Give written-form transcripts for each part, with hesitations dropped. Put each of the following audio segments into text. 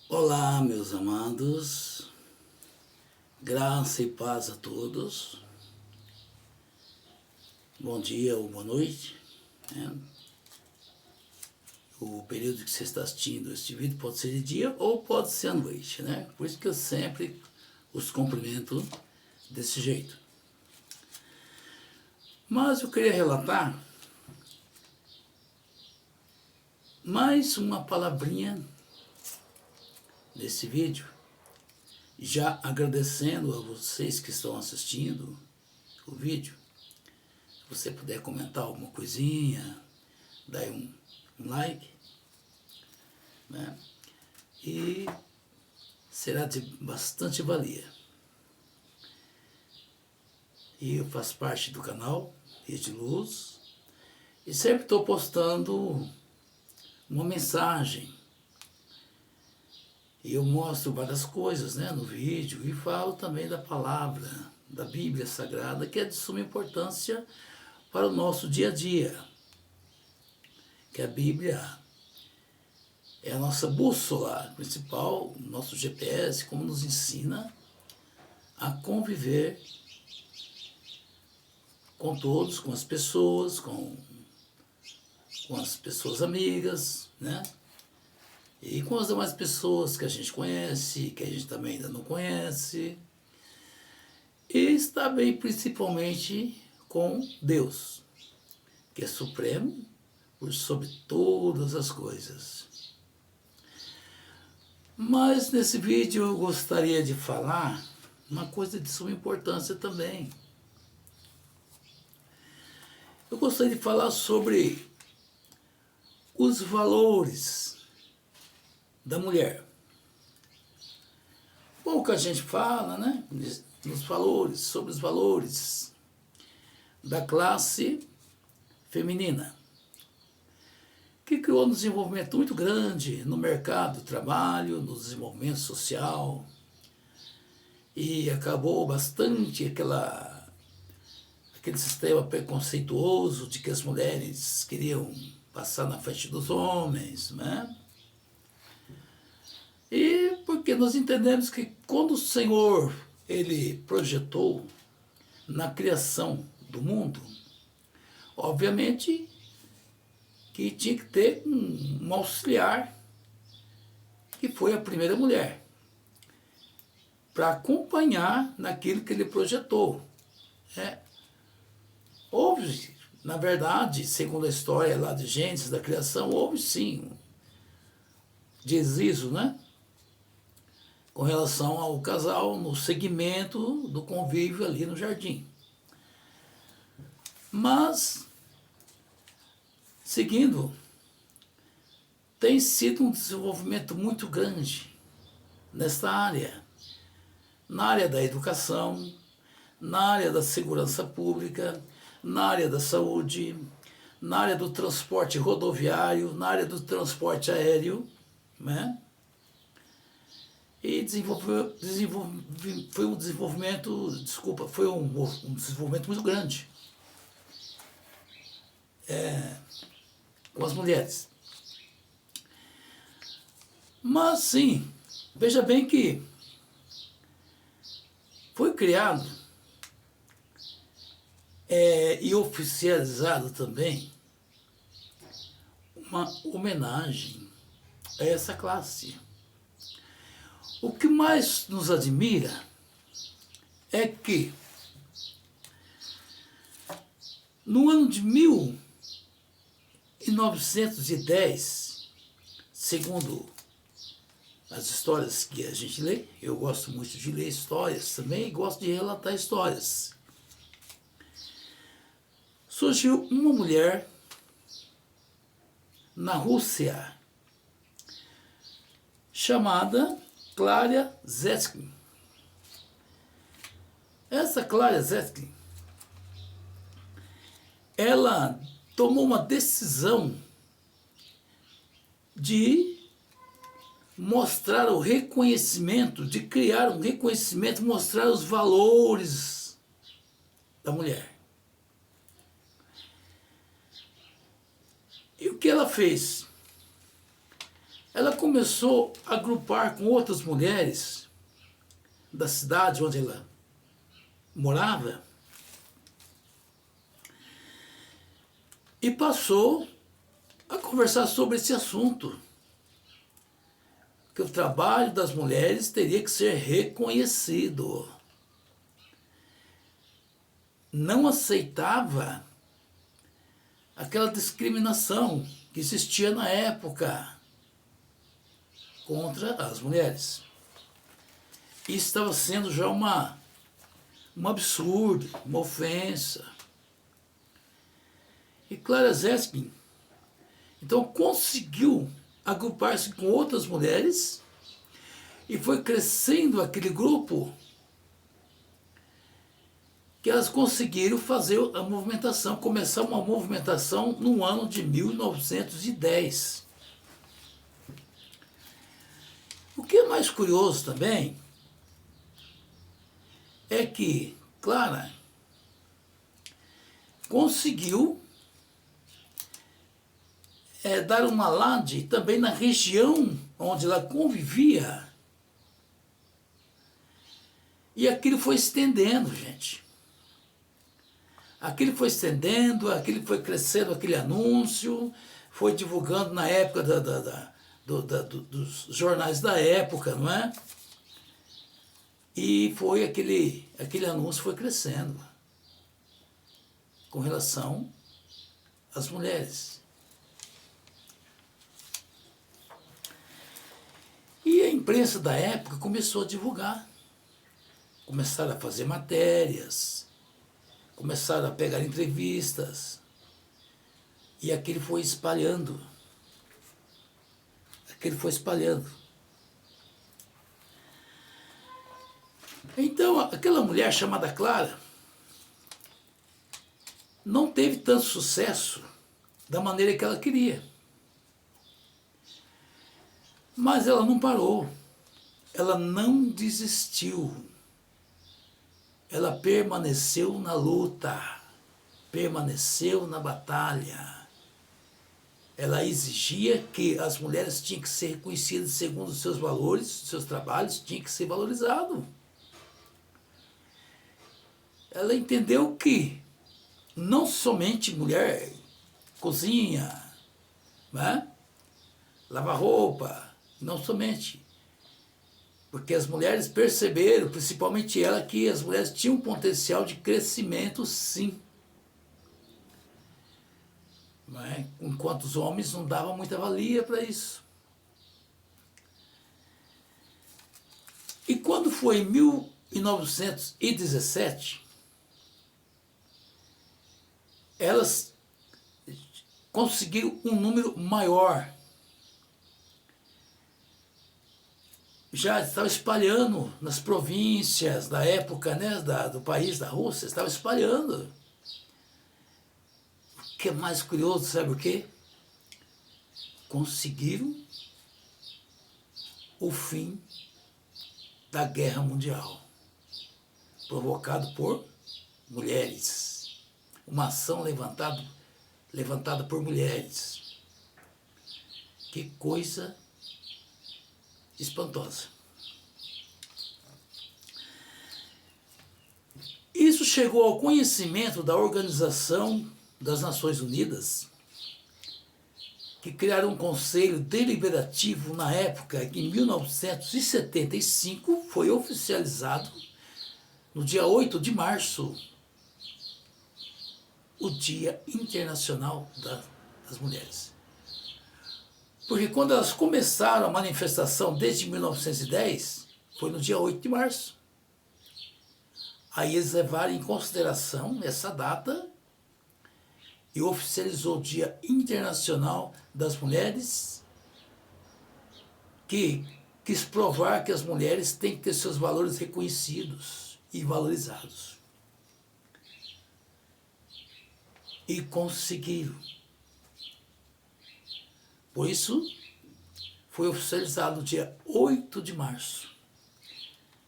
Olá, meus amados, graça e paz a todos. Bom dia ou boa noite, né? O período que você está assistindo este vídeo pode ser de dia ou pode ser à noite, né? Por isso que eu sempre os cumprimento desse jeito. Mas eu queria relatar mais uma palavrinha nesse vídeo, já agradecendo a vocês que estão assistindo o vídeo. Se você puder comentar alguma coisinha, dar um like, né? E será de bastante valia. E eu faço parte do canal Rede Luz e sempre estou postando uma mensagem. E eu mostro várias coisas, né, no vídeo e falo também da palavra, da Bíblia Sagrada, que é de suma importância para o nosso dia a dia. Que a Bíblia é a nossa bússola principal, nosso GPS, como nos ensina a conviver com todos, com as pessoas, com as pessoas amigas, né? E com as demais pessoas que a gente conhece, que a gente também ainda não conhece. E está bem principalmente com Deus, que é supremo por sobre todas as coisas. Mas nesse vídeo eu gostaria de falar uma coisa de suma importância também. Eu gostaria de falar sobre os valores da mulher. Pouca gente fala, né, nos valores, sobre os valores da classe feminina, que criou um desenvolvimento muito grande no mercado do trabalho, no desenvolvimento social, e acabou bastante aquele sistema preconceituoso de que as mulheres queriam passar na frente dos homens, né? E porque nós entendemos que quando o Senhor ele projetou na criação do mundo, obviamente que tinha que ter um auxiliar, que foi a primeira mulher, para acompanhar naquilo que ele projetou. Houve, na verdade, segundo a história lá de Gênesis, da criação, houve sim deslizo, né? Com relação ao casal no segmento do convívio ali no jardim. Mas, seguindo, tem sido um desenvolvimento muito grande nesta área, na área da educação, na área da segurança pública, na área da saúde, na área do transporte rodoviário, na área do transporte aéreo, né? E foi um desenvolvimento, foi um desenvolvimento muito grande com as mulheres. Mas sim, veja bem que foi criado e oficializado também uma homenagem a essa classe. O que mais nos admira é que no ano de 1910, segundo as histórias que a gente lê, eu gosto muito de ler histórias também e gosto de relatar histórias, surgiu uma mulher na Rússia chamada Clara Zetkin. Essa Clara Zetkin, ela tomou uma decisão de mostrar o reconhecimento, de criar um reconhecimento, mostrar os valores da mulher. E o que ela fez? ela começou a agrupar com outras mulheres da cidade onde ela morava e passou a conversar sobre esse assunto, que o trabalho das mulheres teria que ser reconhecido. Não aceitava aquela discriminação que existia na época contra as mulheres. Isso estava sendo já um absurdo, uma ofensa. E Clara Zetkin, então, conseguiu agrupar-se com outras mulheres e foi crescendo aquele grupo que elas conseguiram fazer a movimentação, começar uma movimentação no ano de 1910. O que é mais curioso também é que Clara conseguiu dar uma alarde também na região onde ela convivia. E aquilo foi estendendo, gente. Aquilo foi estendendo, aquilo foi crescendo, aquele anúncio, foi divulgando na época dos jornais da época, não é? E foi aquele anúncio foi crescendo com relação às mulheres. E a imprensa da época começou a divulgar, começaram a fazer matérias, começaram a pegar entrevistas, e aquilo foi espalhando. Então, aquela mulher chamada Clara não teve tanto sucesso da maneira que ela queria. Mas ela não parou, ela não desistiu, ela permaneceu na luta, permaneceu na batalha. Ela exigia que as mulheres tinham que ser reconhecidas segundo os seus valores, seus trabalhos tinham que ser valorizados. Ela entendeu que não somente mulher cozinha, né? Lava roupa, não somente. Porque as mulheres perceberam, principalmente ela, que as mulheres tinham um potencial de crescimento, sim. Né? Enquanto os homens não davam muita valia para isso. E quando foi em 1917, elas conseguiram um número maior. Já estava espalhando nas províncias da época, né, do país, da Rússia, estava espalhando. O que é mais curioso, sabe o quê? Conseguiram o fim da Guerra Mundial, provocado por mulheres. Uma ação levantada por mulheres. Que coisa espantosa. Isso chegou ao conhecimento da Organização das Nações Unidas, que criaram um conselho deliberativo na época, que em 1975 foi oficializado, no dia 8 de março, o Dia Internacional das Mulheres. Porque quando elas começaram a manifestação desde 1910, foi no dia 8 de março. Aí eles levaram em consideração essa data e oficializou o Dia Internacional das Mulheres, que quis provar que as mulheres têm que ter seus valores reconhecidos e valorizados. E conseguiram. Por isso, foi oficializado no dia 8 de março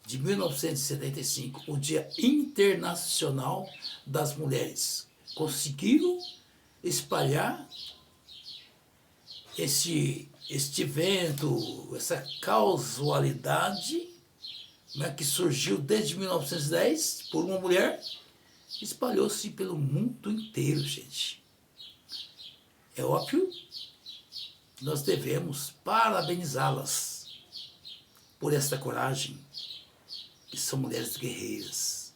de 1975, o Dia Internacional das Mulheres. Conseguiram espalhar este vento, essa causalidade, né, que surgiu desde 1910 por uma mulher, espalhou-se pelo mundo inteiro, gente. É óbvio, nós devemos parabenizá-las por esta coragem, que são mulheres guerreiras.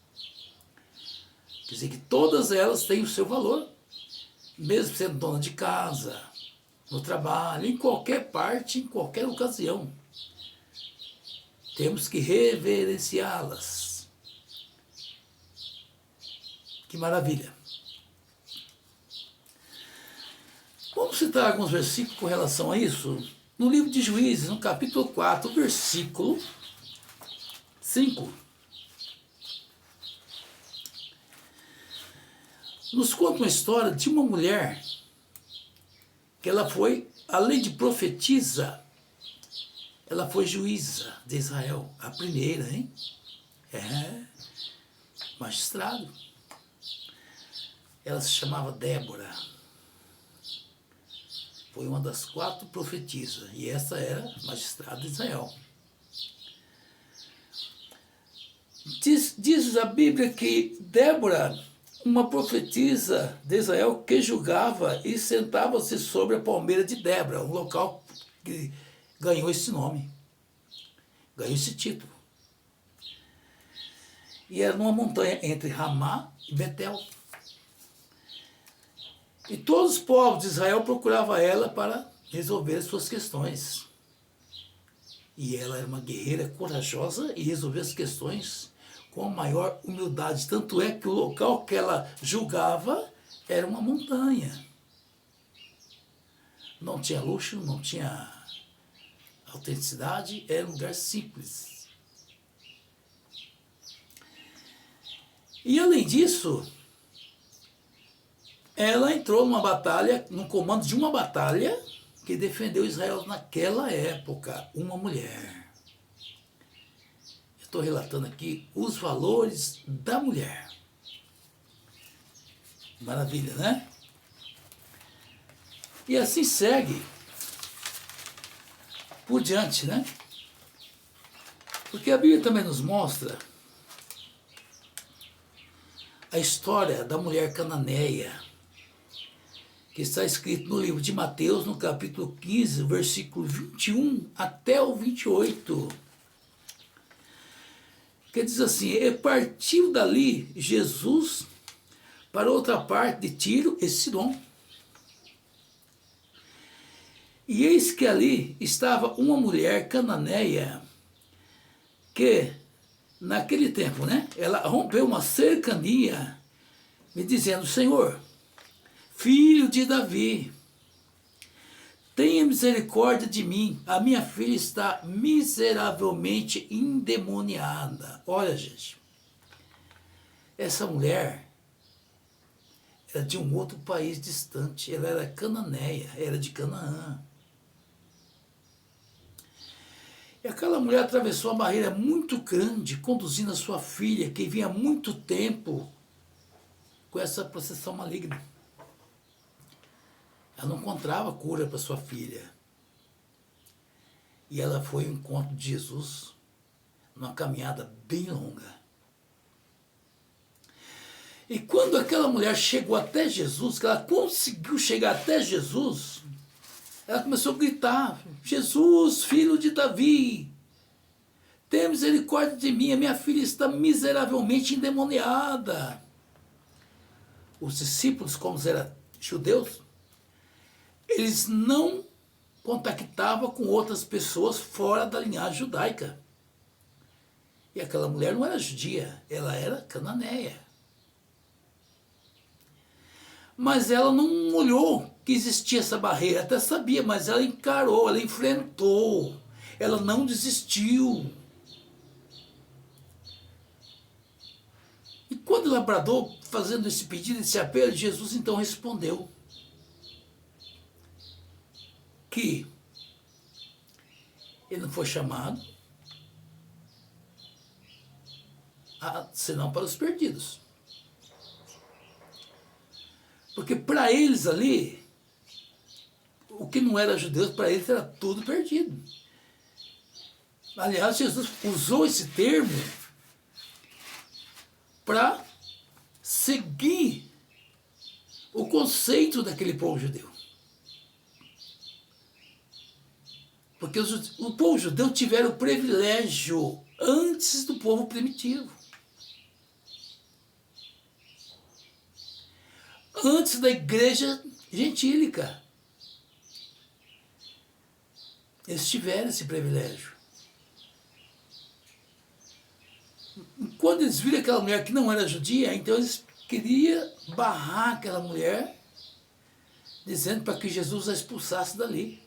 Quer dizer que todas elas têm o seu valor, mesmo sendo dona de casa, no trabalho, em qualquer parte, em qualquer ocasião. Temos que reverenciá-las. Que maravilha. Vamos citar alguns versículos com relação a isso? No livro de Juízes, no capítulo 4, versículo 5. Nos conta uma história de uma mulher que ela foi, além de profetisa, ela foi juíza de Israel, a primeira, hein? Magistrado. Ela se chamava Débora. Foi uma das 4 profetisas, e essa era magistrada de Israel. Diz a Bíblia que Débora, uma profetisa de Israel, que julgava e sentava-se sobre a palmeira de Débora, um local que ganhou esse nome, ganhou esse título. E era numa montanha entre Ramá e Betel. E todos os povos de Israel procuravam ela para resolver as suas questões. E ela era uma guerreira corajosa e resolvia as questões com a maior humildade. Tanto é que o local que ela julgava era uma montanha. Não tinha luxo, não tinha autenticidade, era um lugar simples. E além disso, ela entrou numa batalha, no comando de uma batalha que defendeu Israel naquela época, uma mulher. Estou relatando aqui os valores da mulher. Maravilha, né? E assim segue por diante, né? Porque a Bíblia também nos mostra a história da mulher cananeia, que está escrito no livro de Mateus, no capítulo 15, versículo 21 até o 28. Que diz assim: e partiu dali Jesus para outra parte de Tiro e Sidom. E eis que ali estava uma mulher cananeia que, naquele tempo, né, ela rompeu uma cercania, me dizendo: Senhor, filho de Davi, tenha misericórdia de mim, a minha filha está miseravelmente endemoniada. Olha, gente, essa mulher era de um outro país distante, ela era cananeia, era de Canaã. E aquela mulher atravessou uma barreira muito grande, conduzindo a sua filha, que vinha há muito tempo com essa possessão maligna. Ela não encontrava cura para sua filha. E ela foi ao encontro de Jesus, numa caminhada bem longa. E quando aquela mulher chegou até Jesus, que ela conseguiu chegar até Jesus, ela começou a gritar: Jesus, filho de Davi, tenha misericórdia de mim, a minha filha está miseravelmente endemoniada. Os discípulos, como eram judeus, eles não contactavam com outras pessoas fora da linhagem judaica. E aquela mulher não era judia, ela era cananeia. Mas ela não olhou que existia essa barreira, até sabia, mas ela encarou, ela enfrentou, ela não desistiu. E quando ela bradou, fazendo esse pedido, esse apelo, Jesus então respondeu que ele não foi chamado senão para os perdidos. Porque para eles ali, o que não era judeu, para eles era tudo perdido. Aliás, Jesus usou esse termo para seguir o conceito daquele povo judeu. Porque o povo judeu tiveram o privilégio antes do povo primitivo. Antes da igreja gentílica. Eles tiveram esse privilégio. Quando eles viram aquela mulher que não era judia, então eles queriam barrar aquela mulher, dizendo para que Jesus a expulsasse dali.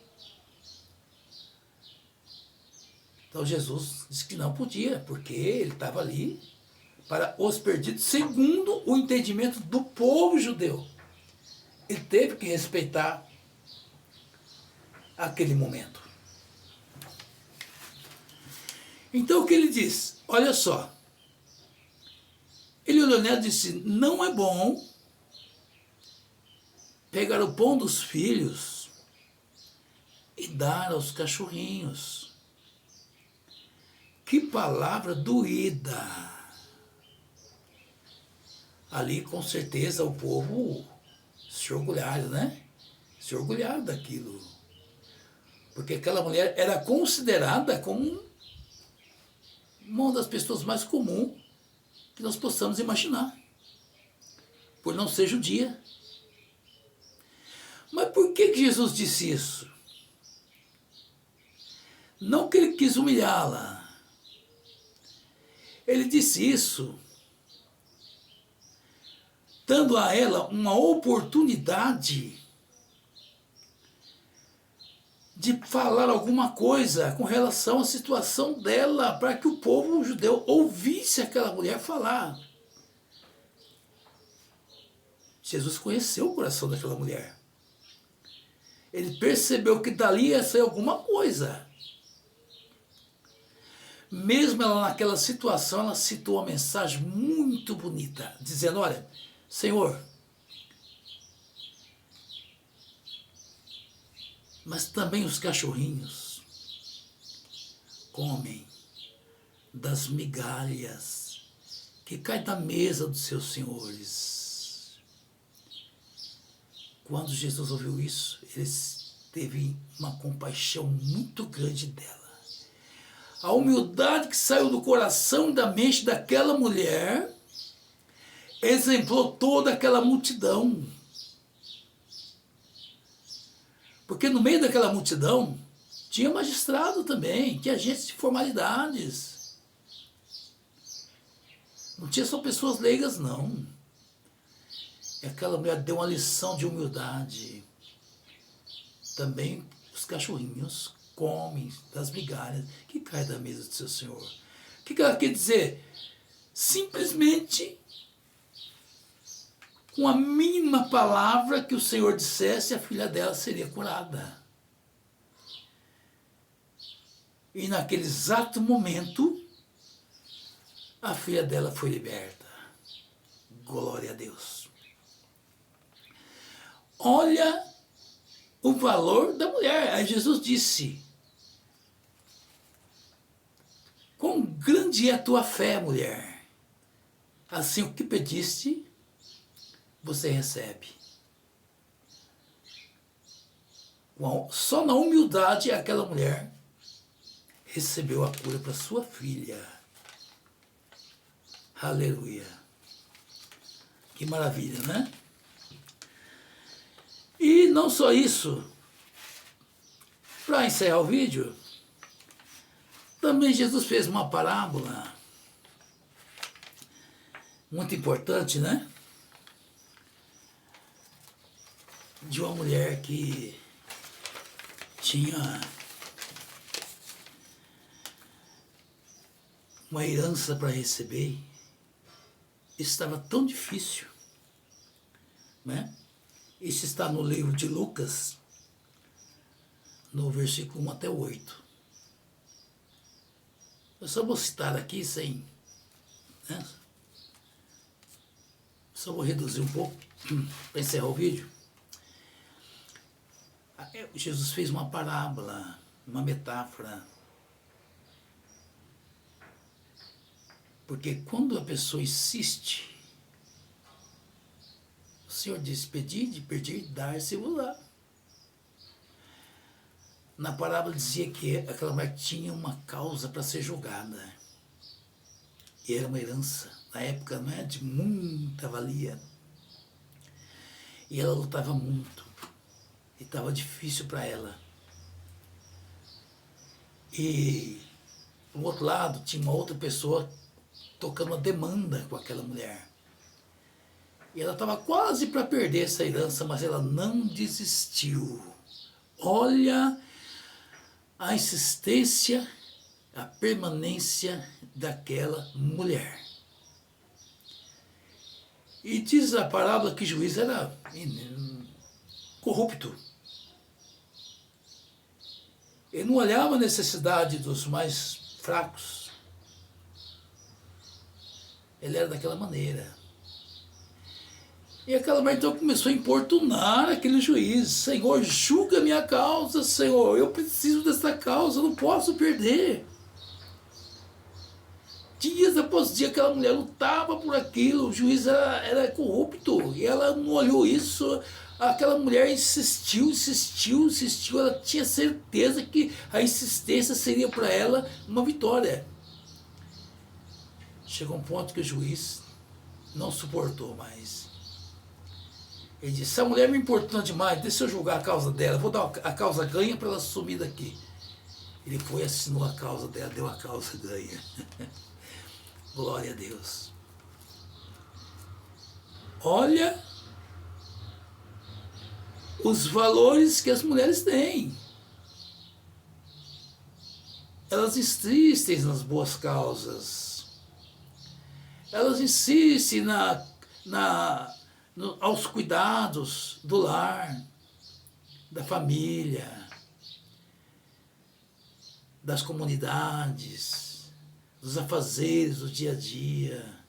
Então Jesus disse que não podia, porque ele estava ali para os perdidos, segundo o entendimento do povo judeu. Ele teve que respeitar aquele momento. Então o que ele diz? Olha só. Ele olhou nela e disse, não é bom pegar o pão dos filhos e dar aos cachorrinhos. Que palavra doída. Ali, com certeza, o povo se orgulharam, né? Se orgulharam daquilo. Porque aquela mulher era considerada como uma das pessoas mais comuns que nós possamos imaginar. Por não ser judia. Mas por que Jesus disse isso? Não que ele quis humilhá-la. Ele disse isso dando a ela uma oportunidade de falar alguma coisa com relação à situação dela, para que o povo judeu ouvisse aquela mulher falar. Jesus conheceu o coração daquela mulher. Ele percebeu que dali ia sair alguma coisa. Mesmo ela naquela situação, ela citou uma mensagem muito bonita, dizendo, olha, Senhor, mas também os cachorrinhos comem das migalhas que caem da mesa dos seus senhores. Quando Jesus ouviu isso, ele teve uma compaixão muito grande dela. A humildade que saiu do coração e da mente daquela mulher exemplou toda aquela multidão. Porque no meio daquela multidão tinha magistrado também, tinha gente de formalidades. Não tinha só pessoas leigas, não. E aquela mulher deu uma lição de humildade. Também os cachorrinhos comem das migalhas que caem da mesa do seu Senhor. O que ela quer dizer? Simplesmente, com a mínima palavra que o Senhor dissesse, a filha dela seria curada. E naquele exato momento, a filha dela foi liberta. Glória a Deus. Olha o valor da mulher. Aí Jesus disse, quão grande é a tua fé, mulher. Assim, o que pediste, você recebe. Só na humildade, aquela mulher recebeu a cura para sua filha. Aleluia. Que maravilha, né? E não só isso. Para encerrar o vídeo, também Jesus fez uma parábola muito importante, né? De uma mulher que tinha uma herança para receber. Isso estava tão difícil, né? Isso está no livro de Lucas, no versículo 1 até 8. Eu só vou citar aqui sem, né? Só vou reduzir um pouco para encerrar o vídeo. Jesus fez uma parábola, uma metáfora. Porque quando a pessoa insiste, o Senhor diz, pedi, pedir, dar-se-vos-á. Na parábola dizia que aquela mulher tinha uma causa para ser julgada. E era uma herança, na época, não é, de muita valia. E ela lutava muito. E estava difícil para ela. E, do outro lado, tinha uma outra pessoa tocando uma demanda com aquela mulher. E ela estava quase para perder essa herança, mas ela não desistiu. Olha a insistência, a permanência daquela mulher. E diz a parábola que o juiz era corrupto. Ele não olhava a necessidade dos mais fracos. Ele era daquela maneira. E aquela mulher então começou a importunar aquele juiz. Senhor, julga minha causa, Senhor. Eu preciso dessa causa, eu não posso perder. Dias após dia aquela mulher lutava por aquilo. O juiz era corrupto. E ela não olhou isso. Aquela mulher insistiu. Ela tinha certeza que a insistência seria para ela uma vitória. Chegou um ponto que o juiz não suportou mais. Ele disse, essa mulher me importuna demais, deixa eu julgar a causa dela, vou dar a causa ganha para ela sumir daqui. Ele foi, assinou a causa dela, deu a causa ganha. Glória a Deus. Olha os valores que as mulheres têm. Elas insistem nas boas causas. Elas insistem aos cuidados do lar, da família, das comunidades, dos afazeres do dia a dia.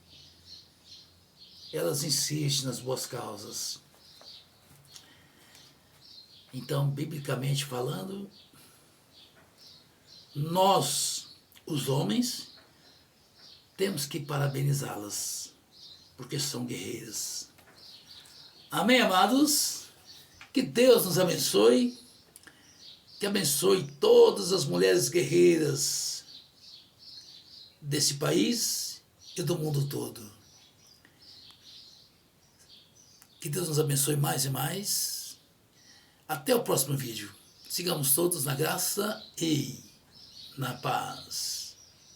Elas insistem nas boas causas. Então, biblicamente falando, nós, os homens, temos que parabenizá-las, porque são guerreiras. Amém, amados? Que Deus nos abençoe, que abençoe todas as mulheres guerreiras desse país e do mundo todo. Que Deus nos abençoe mais e mais. Até o próximo vídeo. Sigamos todos na graça e na paz.